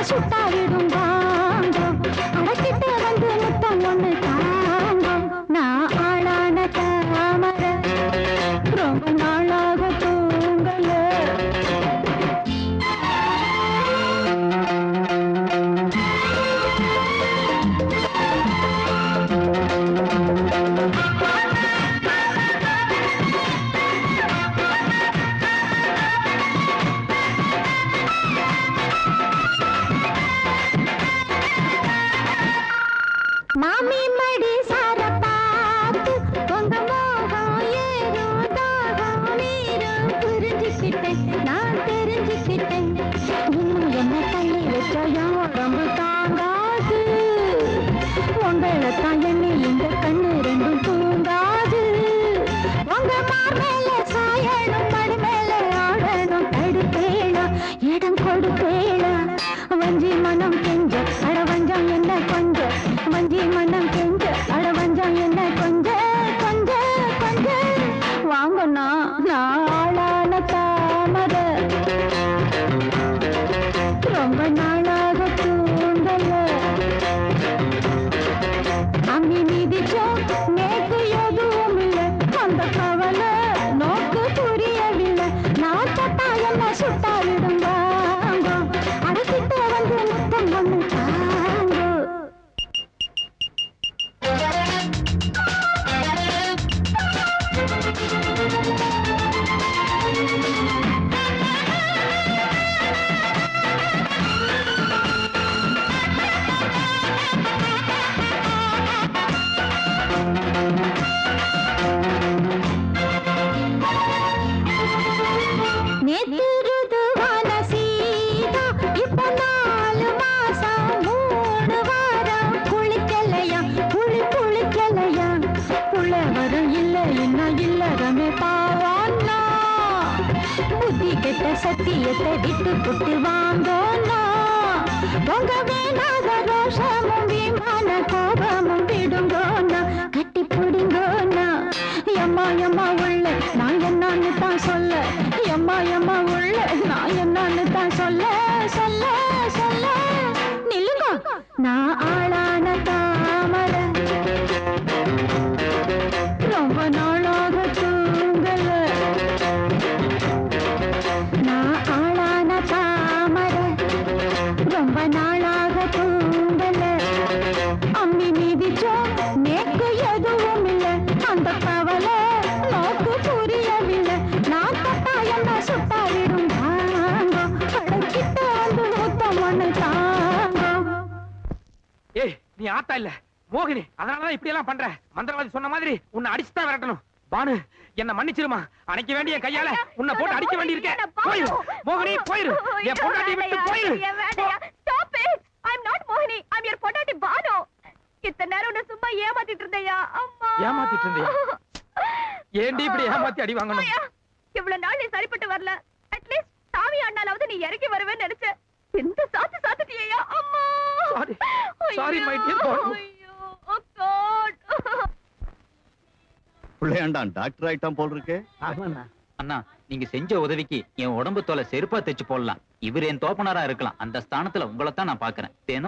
சுட்டாவிடும் வாங்க அடக்கிட்ட வந்து முத்தம் ஒண்ணு தாங்க நான் ஆளான தாமர ரொம்ப நாளாக தூங்கல மாமி மடி சார பார்த்து உங்க மோகம் ஏறும் தாகம் நீரும் புரிஞ்சுக்கிட்டேன் நான் தெரிஞ்சுக்கிட்டேன் இன்னும் என்ன தள்ளி வச்சா உடம்பு தாங்காது உங்களை தான் எண்ணி இந்த கண்ணு ரெண்டும் தூங்காது உங்க மேல சாயணும் மடி மேல ஆடணும் தடுப்பேளா இடம் கொடுப்பேளா வஞ்சி மனம் கெஞ்ச அட வஞ்சம் என்ன கொஞ்ச வஞ்சி மனம் கெஞ்ச அட வஞ்சம் என்ன கொஞ்ச கொஞ்ச கொஞ்ச வாங்கண்ணா நாளான தாமர ரொம்ப நாளாக தூங்கல அம்மி மிதிச்சோம் நேக்கு எதுவும் இல்லை அந்த கவலை நோக்கு புரியவில்லை நான் தொட்டா என்ன சுட்டாவிடும் வாங்க அடக்கிட்ட வந்து முத்தம் ஒண்ணு தாங்க நேத்திருதுவான சீதா இப்ப 4 மாசம் 3 வாரம் குளிக்கலையா குளிக்கலையா புள்ள வரும் இல்ல இன்னும் இல்லறமே பாவான்னா புத்தி கெட்ட சத்தியத்தை விட்டு புட்டு வாங்கோன்னா உங்க வேணாத ரோஷமும் விமான கோபமும் விடுங்கோன்னா கட்டி பிடிங்கோன்னா எம்மா எம்மா உள்ள நான் என்னன்னு தான் சொல்ல எம்மா எம்மா உள்ள நான் என்னன்னு தான் சொல்ல சொல்ல சொல்ல நில்லுங்க நான் ஆளான தாமர ரொம்ப நாளாக தூங்கல நான் ஆளான தாமர ரொம்ப நாளாக தூங்கல அம்மி மீதிச்சோம் நேக்கு எதுவும் இல்லை அந்த கவலை நோக்கு புரியவில்லை நான் தொட்டா என்ன சுட்டாவிடும் தாங்க அடக்கிட்ட வந்து முத்தம் ஒண்ணு தாங்க ஏய் நீ ஆத்தா இல்ல மோகினி அதனாலதான் இப்படி எல்லாம் பண்ற மந்திரவாதி சொன்ன மாதிரி உன்னை அடிச்சுதான் விரட்டணும் பானு என்ன மன்னிச்சிருமா அணைக்க வேண்டிய கையால உன்னை போட்டு அடிக்க வேண்டி இருக்க போயிரு மோகினி போயிரு என் பொண்டாட்டி விட்டு போயிரு Stop it! I'm not Mohini. I'm your பொண்டாட்டி பானு. இத்தனை நேரம் உன்னை சும்மா ஏமாத்திட்டு இருந்தேயா அம்மா. ஏமாத்திட்டு இருந்தியா? ஏண்டி இப்படி ஏமாத்தி அடி வாங்கணும்? இவ்வளவு நாள் நீ சரிப்பட்டு வரல. அட்லீஸ்ட் சாமி அண்ணாலாவது நீ இறங்கி வருவேன்னு நினைச்சேன். இந்த சாத்திட்டியா அம்மா. Sorry my dear Banu. ஐயோ oh God. புள்ளையாண்டான் டாக்டர் ஆயிட்டான் போல் இருக்கே. ஆமாண்ணா. அண்ணா நீங்க செஞ்ச உதவிக்கு என் உடம்பு தோலை செருப்பா தைச்சு போடலாம். இவர் என் தோப்பனாரா இருக்கலாம். அந்த ஸ்தானத்துல உங்களை தான் நான் பாக்குறேன். தேனோ